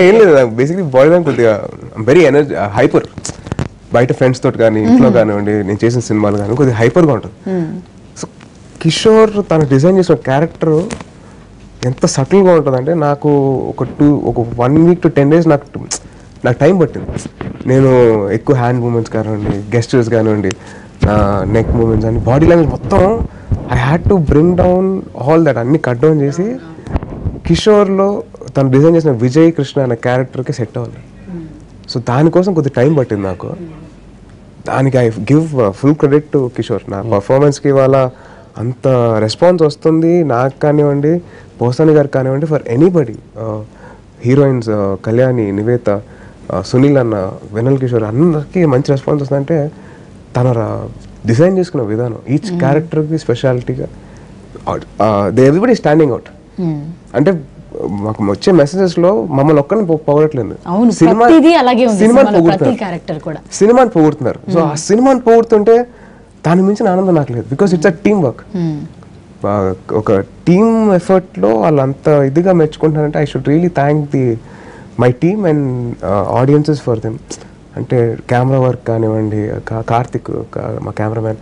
ఏం లేదు basically body long కొద్దిగా వెరీ ఎనర్జీ హైపర్ బయట ఫ్రెండ్స్ తోటి కానీ ఇంట్లో కానివ్వండి నేను చేసిన సినిమాలు కానీ కొద్దిగా హైపర్గా ఉంటుంది. సో కిషోర్ తను డిజైన్ చేసిన క్యారెక్టర్ ఎంత సటిల్గా ఉంటుంది అంటే నాకు ఒక 1 week to 10 days నాకు టైం పట్టింది. నేను ఎక్కువ హ్యాండ్ మూమెంట్స్ కానివ్వండి గెస్టర్స్ కానివ్వండి నా నెక్ మూమెంట్స్ అని బాడీ లాంగ్వేజ్ మొత్తం I had to bring down all that అన్ని కట్ డౌన్ చేసి కిషోర్లో తను డిజైన్ చేసిన విజయ్ కృష్ణ అనే క్యారెక్టర్కి సెట్ అవ్వాలి. సో దానికోసం కొద్దిగా టైం పట్టింది నాకు. దానికి I give full credit to Kishore. నా పర్ఫార్మెన్స్కి ఇవాళ అంత రెస్పాన్స్ వస్తుంది నాకు కానివ్వండి పోసాని గారికి కానివ్వండి for anybody heroines Kalyani Nivetha Sunil అన్న వెనల్ కిషోర్ అందరికీ మంచి రెస్పాన్స్ వస్తుందంటే తన డిజైన్ చేసుకున్న విధానం ఈచ్ క్యారెక్టర్కి స్పెషాలిటీగా దే ఎవ్రీబడి స్టాండింగ్ అవుట్. అంటే మాకు వచ్చే మెసేజెస్ లో మమ్మల్ని ఒక్కరిని పొగడట్లేదు, సినిమాని పొగుడుతున్నారు. సో ఆ సినిమాని పొగుడుతుంటే దాని మించిన ఆనందం నాకు లేదు. Because it's a team work. ఒక టీమ్ ఎఫర్ట్ లో వాళ్ళంత ఇదిగా మెచ్చుకుంటున్నారంటే I should really thank my team and audiences for them. అంటే కెమెరా వర్క్ కానివ్వండి కార్తిక్ మా కెమెరామ్యాన్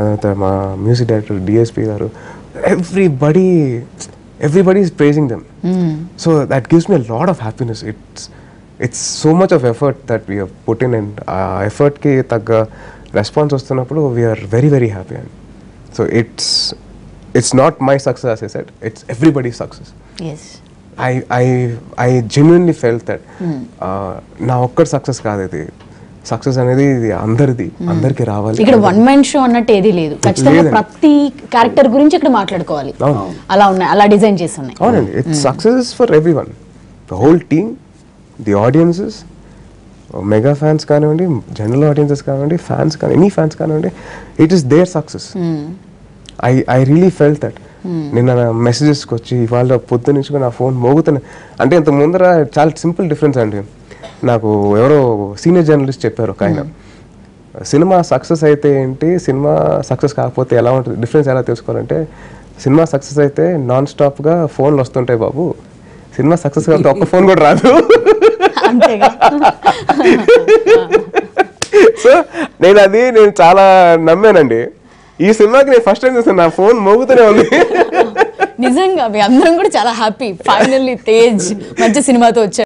తర్వాత మా మ్యూజిక్ డైరెక్టర్ డిఎస్పి గారు everybody is praising them. So that gives me a lot of happiness. It's so much of effort that we have put in, and effort ki tagga response vastunnappudu we are very very happy. And so it's not my success, as I said, it's everybody's success. Yes, I genuinely felt that na okkar success kaadu idi, success అనేది అందరికి రావాలి. ఇక్కడ one man show అన్నట్టు ఏది లేదు, ఖచ్చితంగా ప్రతి character గురించి ఇక్కడ మాట్లాడుకోవాలి. అలా డిజైన్ చేసి ఉన్నాయి. అవునండి, it's success for everyone, the whole team, the audiences, mega fans కానివ్వండి జనరల్ ఆడియన్సెస్ కానివ్వండి ఫ్యాన్స్ కానీ ఎనీ ఫ్యాన్స్ కానివ్వండి, it is their success. I really felt that. నిన్న నా మెసేజెస్కి వచ్చి ఇవాళ పొద్దున్నుంచి నా ఫోన్ మోగుతున్నాయి. అంటే ఇంత ముందర చాలా సింపుల్ డిఫరెన్స్ అండి. నాకు ఎవరో సీనియర్ జర్నలిస్ట్ చెప్పారు ఒక ఆయన, సినిమా సక్సెస్ అయితే ఏంటి సినిమా సక్సెస్ కాకపోతే ఎలా ఉంటుంది, డిఫరెన్స్ ఎలా తెలుసుకోవాలంటే సినిమా సక్సెస్ అయితే నాన్ స్టాప్గా ఫోన్లు వస్తుంటాయి బాబు, సినిమా సక్సెస్ కాకపోతే ఒక్క ఫోన్ కూడా రాదు. సో నేను చాలా నమ్మానండి. ఈ సినిమాకి నేను ఫస్ట్ టైం చూస్తాను, నా ఫోన్ మోగుతూనే ఉంది. నిజంగా అందరం కూడా చాలా హ్యాపీ. ఫైనల్లీ తేజ్ మంచి సినిమాతో వచ్చారు.